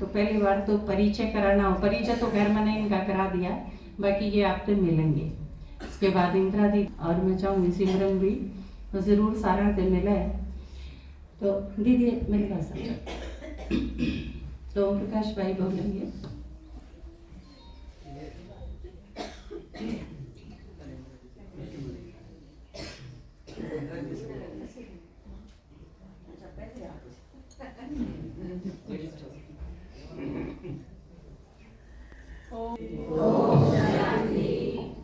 तो पहली बार तो परिचय कराना हो, परिचय तो घर मैंने इनका करा दिया, बाकी ये आपसे मिलेंगे। इसके बाद इंदिरा दी और मैं चाहूँगी सिमरन भी तो ज़रूर सारा से मिले। तो दीदी मेरे पास आ जाओ। तो ओम प्रकाश भाई बोलेंगे।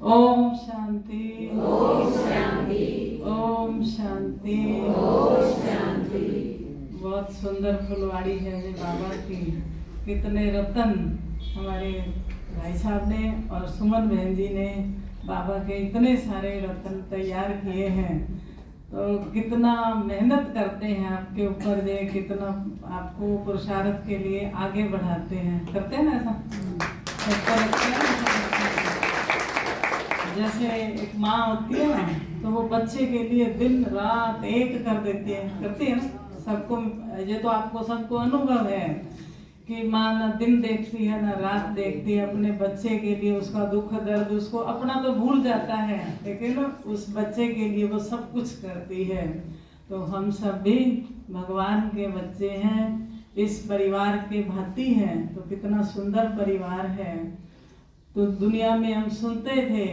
ओम शांति, ओम शांति, ओम शांति, ओम शांति। बहुत सुंदर फुलवाड़ी है ये बाबा की। कितने रतन हमारे भाई साहब ने और सुमन बहन जी ने बाबा के इतने सारे रतन तैयार किए हैं। तो कितना मेहनत करते हैं आपके ऊपर, ये कितना आपको पुरुषार्थ के लिए आगे बढ़ाते हैं। करते हैं ना ऐसा लगता है। जैसे एक माँ होती है ना, तो वो बच्चे के लिए दिन रात एक कर देती है, करती है ना सबको। ये तो आपको सबको अनुभव है कि माँ ना दिन देखती है ना रात देखती है अपने बच्चे के लिए। उसका दुख दर्द, उसको अपना तो भूल जाता है, लेकिन उस बच्चे के लिए वो सब कुछ करती है। तो हम सब भी भगवान के बच्चे हैं, इस परिवार के भांति हैं। तो कितना सुंदर परिवार है। तो दुनिया में हम सुनते थे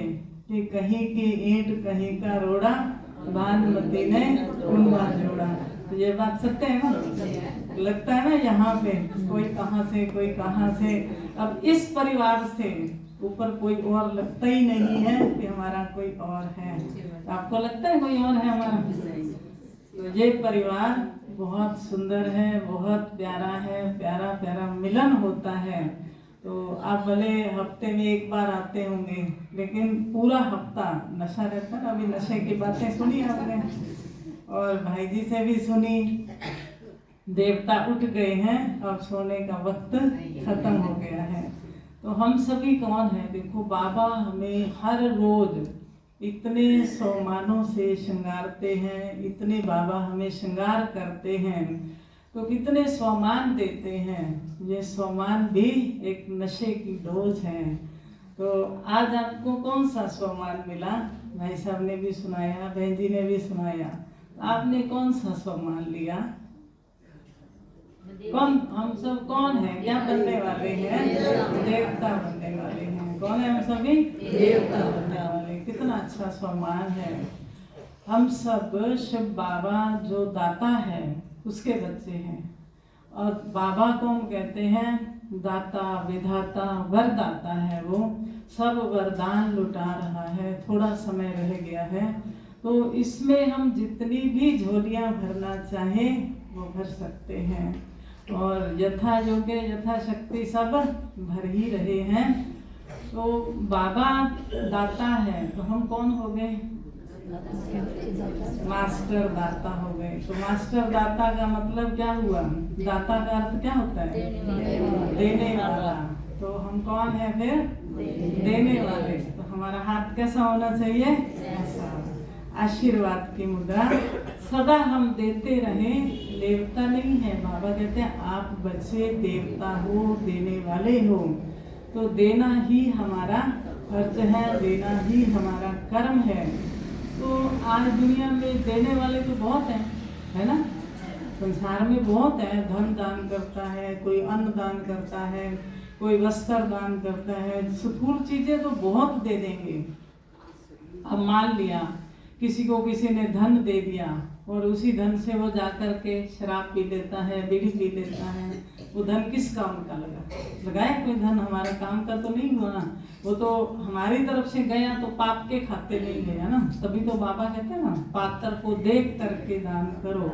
कि कहीं की ईंट कहीं का रोड़ा, भानुमती ने कुंभा जोड़ा। तो ये बात सत्य है ना। लगता है ना यहाँ पे कोई कहाँ से कोई कहाँ से। अब इस परिवार से ऊपर कोई और लगता ही नहीं है कि हमारा कोई और है। आपको लगता है कोई और है हमारा? तो ये परिवार बहुत सुंदर है, बहुत प्यारा है। प्यारा प्यारा मिलन होता है। तो आप भले हफ्ते में एक बार आते होंगे, लेकिन पूरा हफ्ता नशा रहता है। अभी नशे की बातें सुनी आपने और भाई जी से भी सुनी। देवता उठ गए हैं, अब सोने का वक्त खत्म हो गया है। तो हम सभी कौन है? देखो बाबा हमें हर रोज इतने सम्मानों से श्रृंगारते हैं, इतने बाबा हमें श्रृंगार करते हैं। तो कितने सम्मान देते हैं। ये सम्मान भी एक नशे की डोज है। तो आज आपको कौन सा सम्मान मिला? भाई साहब ने भी सुनाया, बहन जी ने भी सुनाया। आपने कौन सा सम्मान लिया? कौन? हम सब कौन है? क्या बनने वाले हैं? देवता बनने वाले हैं। कौन है हम सभी? देवता बनने वाले। कितना अच्छा सम्मान है। हम सब शिव बाबा जो दाता है उसके बच्चे हैं। और बाबा को हम कहते हैं दाता, विधाता, वरदाता है। वो सब वरदान लुटा रहा है। थोड़ा समय रह गया है, तो इसमें हम जितनी भी झोलियां भरना चाहें वो भर सकते हैं। और यथा योग्य यथा शक्ति सब भर ही रहे हैं। तो बाबा दाता है, तो हम कौन हो गए? मास्टर दाता हो गए। तो मास्टर दाता का मतलब क्या हुआ? दाता का अर्थ क्या होता है? देने वाला। तो हम कौन है फिर? देने वाले। तो हमारा हाथ कैसा होना चाहिए? ऐसा। आशीर्वाद की मुद्रा सदा हम देते रहें। देवता नहीं है, बाबा कहते हैं आप बच्चे देवता हो, देने वाले हो। तो देना ही हमारा फर्ज है, देना ही हमारा कर्म है। तो आज दुनिया में देने वाले तो बहुत हैं, है ना? संसार में बहुत है। धन दान करता है, कोई अन्न दान करता है, कोई वस्त्र दान करता है। स्थूल चीजें तो बहुत दे देंगे। अब मान लिया किसी को किसी ने धन दे दिया और उसी धन से वो जाकर के शराब पी लेता है, बीड़ी पी लेता है। वो धन किस काम का लगाया? कोई धन हमारा काम का तो नहीं हुआ ना। वो तो हमारी तरफ से गया तो पाप के खाते नहीं गया ना। तभी तो बाबा कहते हैं ना, पात्र को देख करके दान करो।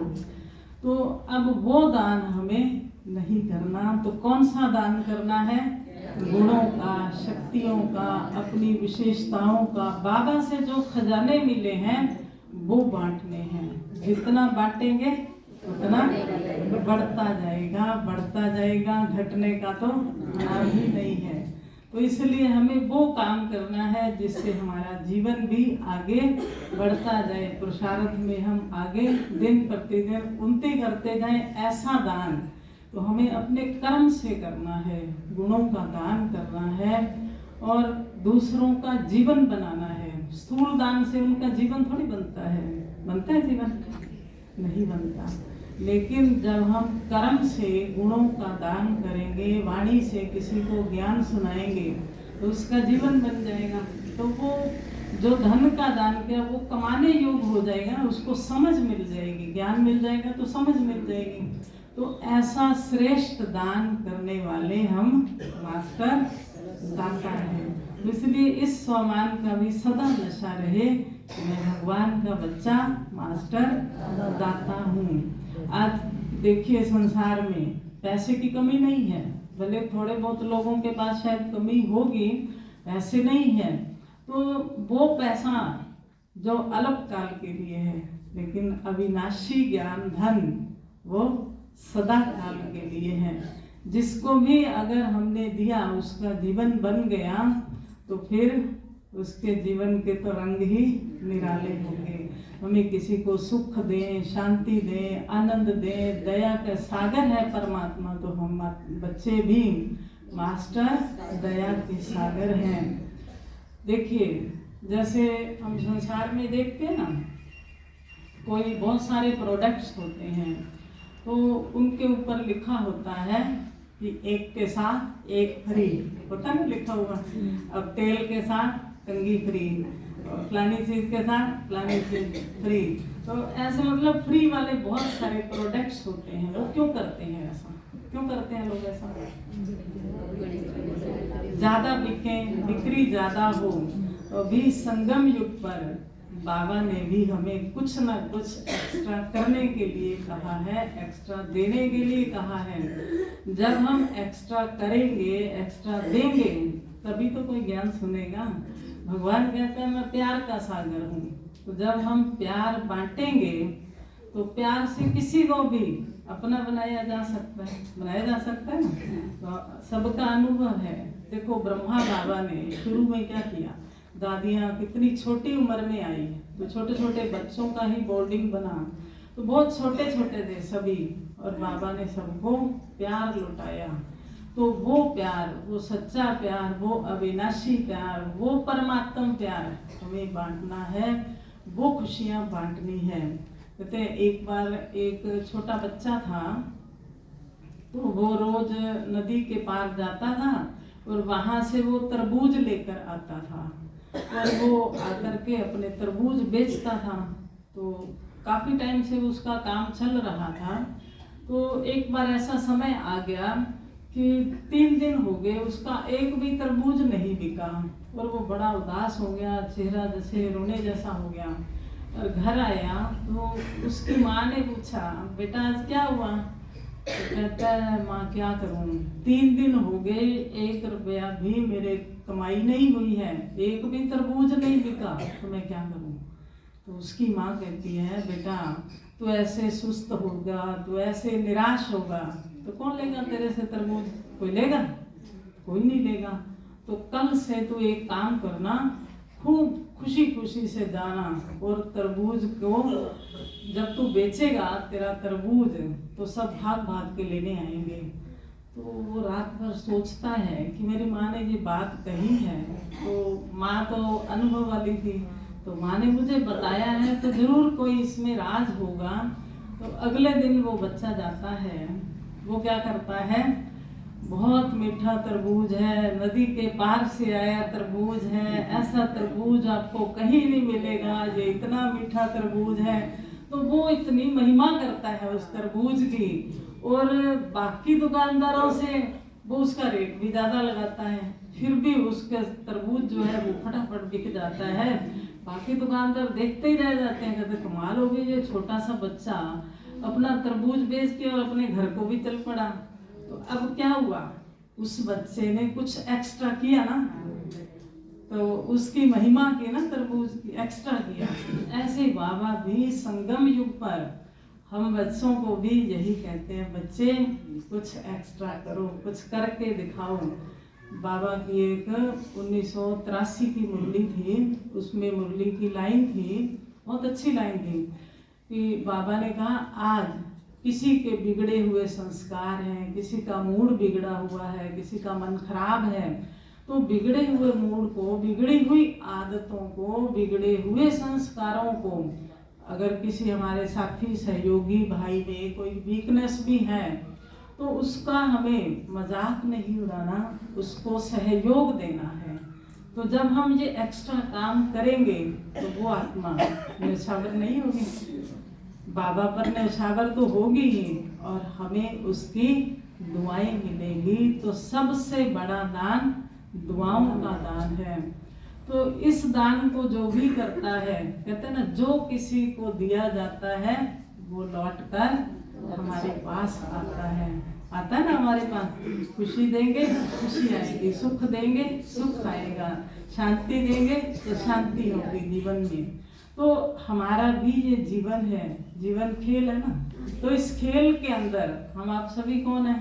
तो अब वो दान हमें नहीं करना। तो कौन सा दान करना है? गुणों का, शक्तियों का, अपनी विशेषताओं का। बाबा से जो खजाने मिले हैं वो बांटने हैं। जितना बांटेंगे उतना बढ़ता जाएगा, बढ़ता जाएगा। घटने का तो नाम ही नहीं है। तो इसलिए हमें वो काम करना है जिससे हमारा जीवन भी आगे बढ़ता जाए। पुरुषार्थ में हम आगे दिन प्रतिदिन उन्नति करते जाएं। ऐसा दान तो हमें अपने कर्म से करना है, गुणों का दान करना है और दूसरों का जीवन बनाना है। स्थूल दान से उनका जीवन थोड़ी बनता है, बनता है जीवन? नहीं बनता। लेकिन जब हम कर्म से गुणों का दान करेंगे, वाणी से किसी को ज्ञान सुनाएंगे तो उसका जीवन बन जाएगा। तो वो जो धन का दान किया वो कमाने योग्य हो जाएगा, उसको समझ मिल जाएगी, ज्ञान मिल जाएगा तो समझ मिल जाएगी। तो ऐसा श्रेष्ठ दान करने वाले हम मास्टर दाता हैं। इसलिए इस स्वमान का भी सदा नशा रहे कि मैं भगवान का बच्चा मास्टर दाता हूँ। आज देखिए संसार में पैसे की कमी नहीं है, भले थोड़े बहुत लोगों के पास शायद कमी होगी, पैसे नहीं है तो वो पैसा जो अल्प काल के लिए है, लेकिन अविनाशी ज्ञान धन वो सदा काल के लिए है। जिसको भी अगर हमने दिया उसका जीवन बन गया तो फिर उसके जीवन के तो रंग ही निराले होंगे। हमें किसी को सुख दें, शांति दें, आनंद दें, दया का सागर है परमात्मा, तो हम बच्चे भी मास्टर दया के सागर हैं। देखिए जैसे हम संसार में देखते हैं ना, कोई बहुत सारे प्रोडक्ट्स होते हैं तो उनके ऊपर लिखा होता है कि एक के साथ एक फ्री, होता ना लिखा हुआ। अब तेल के साथ कंघी फ्री, फलानी चीज के साथ फलानी चीज फ्री, तो ऐसे मतलब फ्री वाले बहुत सारे प्रोडक्ट्स होते हैं। वो क्यों करते हैं ऐसा? क्यों करते हैं लोग ऐसा? ज्यादा बिके, बिक्री ज्यादा हो। तो भी संगम युग पर बाबा ने भी हमें कुछ ना कुछ एक्स्ट्रा करने के लिए कहा है, एक्स्ट्रा देने के लिए कहा है। जब हम एक्स्ट्रा करेंगे, एक्स्ट्रा देंगे, तभी तो कोई ज्ञान सुनेगा। भगवान कहते हैं मैं प्यार का सागर हूँ। तो जब हम प्यार बांटेंगे तो प्यार से किसी को भी अपना बनाया जा सकता है, बनाया जा सकता है ना। तो सबका अनुभव है। देखो ब्रह्मा बाबा ने शुरू में क्या किया, दादियाँ कितनी छोटी उम्र में आई, तो छोटे छोटे बच्चों का ही बोर्डिंग बना, तो बहुत छोटे छोटे थे सभी, और बाबा ने सबको प्यार लुटाया। तो वो प्यार, वो सच्चा प्यार, वो अविनाशी प्यार, वो परमात्म प्यार हमें बांटना है, वो खुशियाँ बांटनी है। कहते हैं एक बार एक छोटा बच्चा था, तो वो रोज नदी के पार जाता था और वहां से वो तरबूज लेकर आता था और वो आकर के अपने तरबूज बेचता था। तो काफी टाइम से उसका काम चल रहा था। तो एक बार ऐसा समय आ गया कि 3 दिन हो गए उसका एक भी तरबूज नहीं बिका और वो बड़ा उदास हो गया, चेहरा जैसे रोने जैसा हो गया। और घर आया तो उसकी माँ ने पूछा, बेटा आज क्या हुआ? तो कहता है माँ क्या करूँ, 3 दिन हो गए 1 रुपया भी मेरे कमाई नहीं हुई है, एक भी तरबूज नहीं बिका, तो मैं क्या करूँ? तो उसकी माँ कहती है बेटा तू ऐसे सुस्त होगा, तू ऐसे निराश होगा तो कौन लेगा तेरे से तरबूज? कोई लेगा? कोई नहीं लेगा। तो कल से तू एक काम करना, खूब खुशी खुशी से जाना और तरबूज को जब तू बेचेगा तेरा तरबूज तो सब भाग भाग के लेने आएंगे। तो वो रात भर सोचता है कि मेरी माँ ने ये बात कही है, तो माँ तो अनुभव वाली थी, तो माँ ने मुझे बताया है तो जरूर कोई इसमें राज होगा। तो अगले दिन वो बच्चा जाता है, वो क्या करता है, बहुत मीठा तरबूज है, नदी के पार से आया तरबूज है, ऐसा तरबूज आपको कहीं नहीं मिलेगा, ये इतना मीठा तरबूज है। तो वो इतनी महिमा करता है उस तरबूज की, और बाकी दुकानदारों से वो उसका रेट भी ज़्यादा लगाता है, फिर भी उसका तरबूज जो है वो फटाफट बिक जाता है। बाकी दुकानदार देखते ही रह जाते हैं, कहते कमाल हो गई, ये छोटा सा बच्चा अपना तरबूज बेच के और अपने घर को भी चल पड़ा। तो अब क्या हुआ, उस बच्चे ने कुछ एक्स्ट्रा किया ना, तो उसकी महिमा की ना, तरबूज की एक्स्ट्रा किया। ऐसे बाबा भी संगम युग पर हम बच्चों को भी यही कहते हैं, बच्चे कुछ एक्स्ट्रा करो, कुछ करके दिखाओ। बाबा की एक 1983 की मुरली थी, उसमें मुरली की लाइन थी, बहुत अच्छी लाइन थी कि बाबा ने कहा आज किसी के बिगड़े हुए संस्कार हैं, किसी का मूड बिगड़ा हुआ है, किसी का मन खराब है, तो बिगड़े हुए मूड को, बिगड़ी हुई आदतों को, बिगड़े हुए संस्कारों को अगर किसी हमारे साथी सहयोगी भाई में कोई वीकनेस भी है तो उसका हमें मजाक नहीं उड़ाना, उसको सहयोग देना है। तो जब हम ये एक्स्ट्रा काम करेंगे तो वो आत्मा न्यौछावर नहीं होगी, बाबा पर न्यौछावर तो होगी ही और हमें उसकी दुआएं मिलेंगी। तो सबसे बड़ा दान दुआओं का दान है। तो इस दान को जो भी करता है, कहते हैं ना, जो किसी को दिया जाता है वो लौट कर हमारे पास आता है ना हमारे पास। खुशी देंगे खुशी आएगी, सुख देंगे सुख आएगा, शांति देंगे तो शांति होगी जीवन में। तो हमारा भी ये जीवन है, जीवन खेल है ना। तो इस खेल के अंदर हम आप सभी कौन है?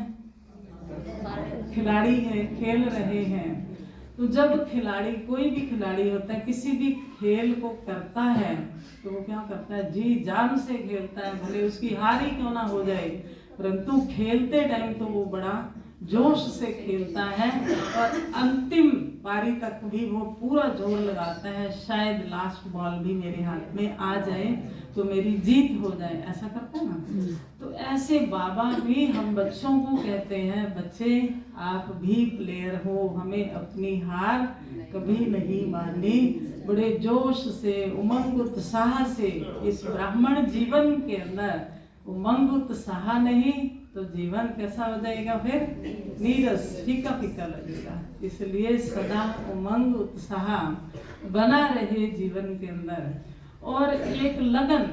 खिलाड़ी है, खेल रहे हैं। तो जब खिलाड़ी, कोई भी खिलाड़ी होता है, किसी भी खेल को करता है तो वो क्या करता है? जी जान से खेलता है, भले उसकी हार ही क्यों ना हो जाए, परंतु खेलते टाइम तो वो बड़ा जोश से खेलता है और अंतिम पारी तक भी वो पूरा जोर लगाता है, शायद लास्ट बॉल भी मेरे हाथ में आ जाए तो मेरी जीत हो जाए, ऐसा करता है ना। तो ऐसे बाबा भी हम बच्चों को कहते हैं, बच्चे आप भी प्लेयर हो, हमें अपनी हार कभी नहीं माननी, बड़े जोश से उमंग उत्साह से इस ब्राह्मण जीवन के अंदर उमंग उत्साह नहीं तो जीवन कैसा हो जाएगा? फिर नीरस, फीका फीका लगेगा। इसलिए सदा उमंग उत्साह बना रहे जीवन के अंदर और एक लगन,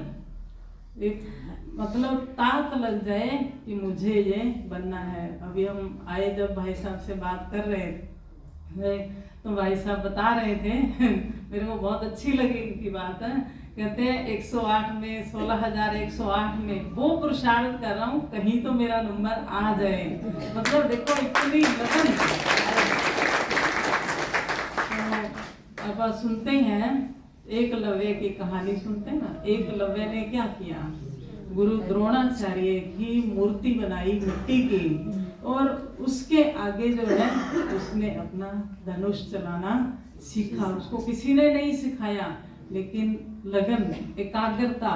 एक मतलब ताक लग जाए कि मुझे ये बनना है। अभी हम आए जब भाई साहब से बात कर रहे थे तो भाई साहब बता रहे थे मेरे को बहुत अच्छी लगी इनकी बात है। कहते हैं 108 में 16,108 में वो पुरुषार्थ कर रहा हूँ, कहीं तो मेरा नंबर आ जाए। मतलब देखो इतनी लगन। तो अब सुनते हैं एकलव्य की कहानी, सुनते हैं ना। एकलव्य ने क्या किया? गुरु द्रोणाचार्य की मूर्ति बनाई मिट्टी की और उसके आगे जो है उसने अपना धनुष चलाना सीखा। उसको किसी ने नहीं सिखाया, लेकिन लगन, एकाग्रता,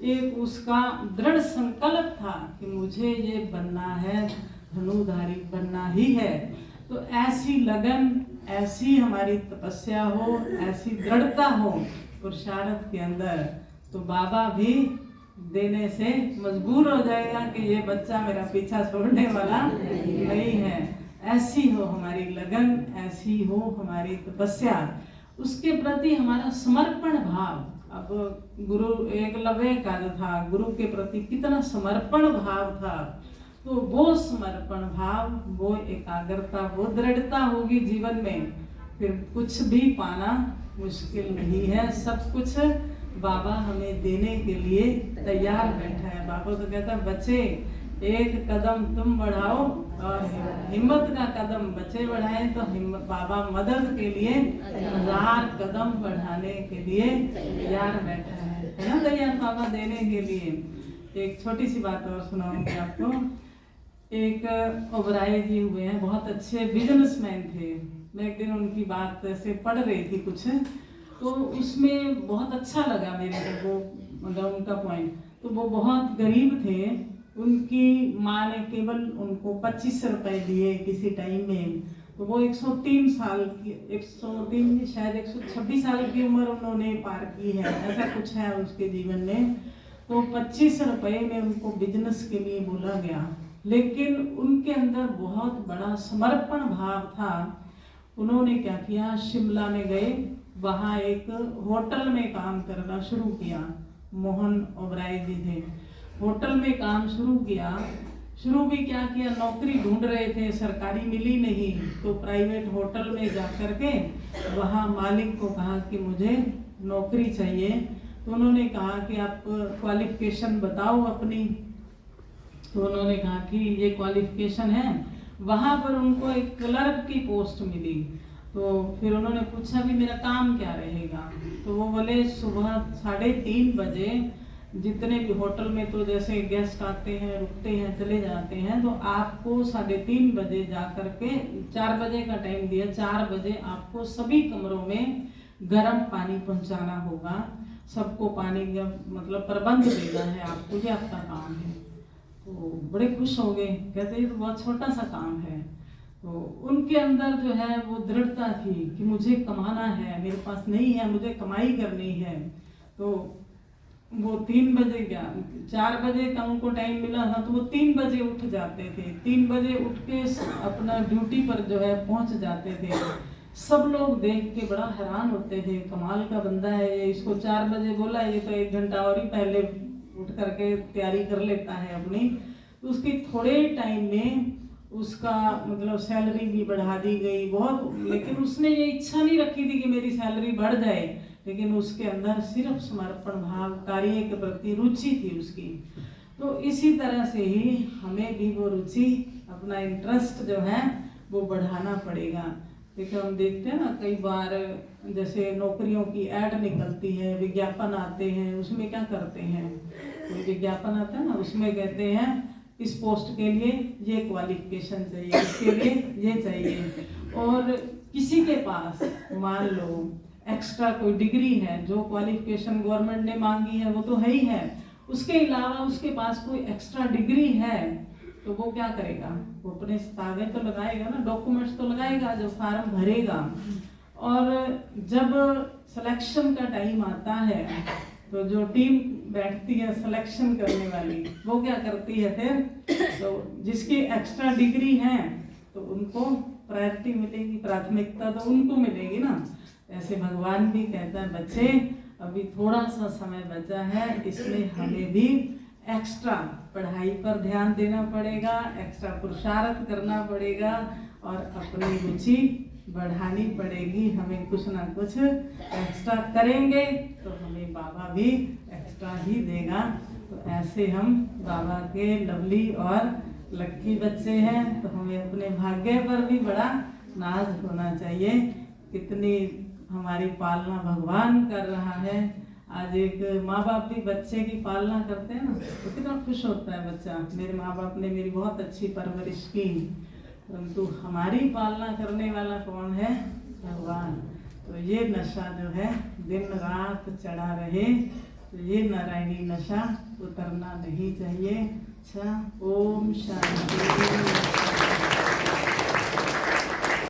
एक उसका दृढ़ संकल्प था कि मुझे ये बनना है, धनुधारी बनना ही है। तो ऐसी लगन, ऐसी हमारी तपस्या हो, ऐसी दृढ़ता हो पुरुषार्थ के अंदर, तो बाबा भी देने से मजबूर हो जाएगा कि ये बच्चा मेरा पीछा छोड़ने वाला नहीं है। ऐसी हो हमारी लगन, ऐसी हो हमारी तपस्या, उसके प्रति हमारा समर्पण भाव। अब गुरु एकलव्य का जो था, गुरु के प्रति कितना समर्पण भाव था, तो वो समर्पण भाव, वो एकाग्रता, वो दृढ़ता होगी जीवन में, फिर कुछ भी पाना मुश्किल नहीं है। सब कुछ बाबा हमें देने के लिए तैयार बैठा है। बाबा तो कहता है, बच्चे एक कदम तुम बढ़ाओ और हिम्मत का कदम बच्चे बढ़ाएं, तो बाबा मदद के लिए 1000 कदम बढ़ाने के लिए तैयार बैठा है ना तैयार बाबा देने के लिए। एक छोटी सी बात और सुनाऊंगी आपको। एक ओबराय जी हुए हैं, बहुत अच्छे बिजनेसमैन थे। मैं एक दिन उनकी बात से पढ़ रही थी कुछ, तो उसमें बहुत अच्छा लगा मेरे को वो, मतलब उनका पॉइंट। तो वो बहुत गरीब थे, उनकी माँ ने केवल उनको 25 रुपए दिए किसी टाइम में। तो वो 103 साल की, 103 शायद 126 साल की उम्र उन्होंने पार की है, ऐसा कुछ है उसके जीवन में। तो 25 रुपए में उनको बिजनेस के लिए बोला गया, लेकिन उनके अंदर बहुत बड़ा समर्पण भाव था। उन्होंने क्या किया, शिमला में गए, वहाँ एक होटल में काम करना शुरू किया। मोहन ओबराय जी थे, होटल में काम शुरू किया। शुरू भी क्या किया, नौकरी ढूंढ रहे थे, सरकारी मिली नहीं, तो प्राइवेट होटल में जा कर के वहाँ मालिक को कहा कि मुझे नौकरी चाहिए। तो उन्होंने कहा कि आप क्वालिफिकेशन बताओ अपनी। तो उन्होंने कहा कि ये क्वालिफिकेशन है। वहाँ पर उनको एक क्लर्क की पोस्ट मिली। तो फिर उन्होंने पूछा भी मेरा काम क्या रहेगा। तो वो बोले सुबह 3:30 बजे जितने भी होटल में तो जैसे गेस्ट आते हैं, रुकते हैं, चले जाते हैं, तो आपको 3:30 बजे जा कर के 4 बजे का टाइम दिया, 4 बजे आपको सभी कमरों में गर्म पानी पहुंचाना होगा। सबको पानी का मतलब प्रबंध देना है आपको, ये आपका काम है। तो बड़े खुश हो गए, कहते ये तो बहुत छोटा सा काम है। तो उनके अंदर जो है वो दृढ़ता थी कि मुझे कमाना है, मेरे पास नहीं है, मुझे कमाई करनी है। तो वो 3 बजे क्या 4 बजे का उनको टाइम मिला था, तो वो 3 बजे उठ जाते थे। 3 बजे उठ के अपना ड्यूटी पर जो है पहुंच जाते थे। सब लोग देख के बड़ा हैरान होते थे, कमाल का बंदा है ये, इसको 4 बजे बोला, ये तो 1 घंटा और ही पहले उठ करके तैयारी कर लेता है अपनी। तो उसकी थोड़े टाइम में उसका मतलब सैलरी भी बढ़ा दी गई बहुत, लेकिन उसने ये इच्छा नहीं रखी थी कि मेरी सैलरी बढ़ जाए, लेकिन उसके अंदर सिर्फ समर्पण भाव, कार्य के प्रति रुचि थी उसकी। तो इसी तरह से ही हमें भी वो रुचि, अपना इंटरेस्ट जो है वो बढ़ाना पड़ेगा। देखो हम देखते हैं ना, कई बार जैसे नौकरियों की ऐड निकलती है, विज्ञापन आते हैं, उसमें क्या करते हैं, कोई विज्ञापन आता है ना, उसमें कहते हैं इस पोस्ट के लिए ये क्वालिफिकेशन चाहिए, इसके लिए ये चाहिए। और किसी के पास मान लो एक्स्ट्रा कोई डिग्री है, जो क्वालिफिकेशन गवर्नमेंट ने मांगी है वो तो है ही है, उसके अलावा उसके पास कोई एक्स्ट्रा डिग्री है, तो वो क्या करेगा, वो अपने कागज तो लगाएगा ना, डॉक्यूमेंट्स तो लगाएगा जब फार्म भरेगा। और जब सिलेक्शन का टाइम आता है, तो जो टीम बैठती है सिलेक्शन करने वाली, वो क्या करती है फिर, तो जिसकी एक्स्ट्रा डिग्री है तो उनको प्रायोरिटी मिलेगी, प्राथमिकता तो उनको मिलेगी ना। ऐसे भगवान भी कहता है बच्चे अभी थोड़ा सा समय बचा है, इसमें हमें भी एक्स्ट्रा पढ़ाई पर ध्यान देना पड़ेगा, एक्स्ट्रा पुरुषार्थ करना पड़ेगा और अपनी रुचि बढ़ानी पड़ेगी। हमें कुछ ना कुछ एक्स्ट्रा करेंगे तो हमें बाबा भी एक्स्ट्रा ही देगा। तो ऐसे हम बाबा के लवली और लक्की बच्चे हैं, तो हमें अपने भाग्य पर भी बड़ा नाज होना चाहिए। कितनी हमारी पालना भगवान कर रहा है। आज एक माँ बाप भी बच्चे की पालना करते हैं ना, तो कितना खुश होता है बच्चा, मेरे माँ बाप ने मेरी बहुत अच्छी परवरिश की। परंतु हमारी पालना करने वाला कौन है, भगवान। तो ये नशा जो है दिन रात चढ़ा रहे, तो ये नारायणी नशा उतरना नहीं चाहिए। अच्छा, ओम शांति।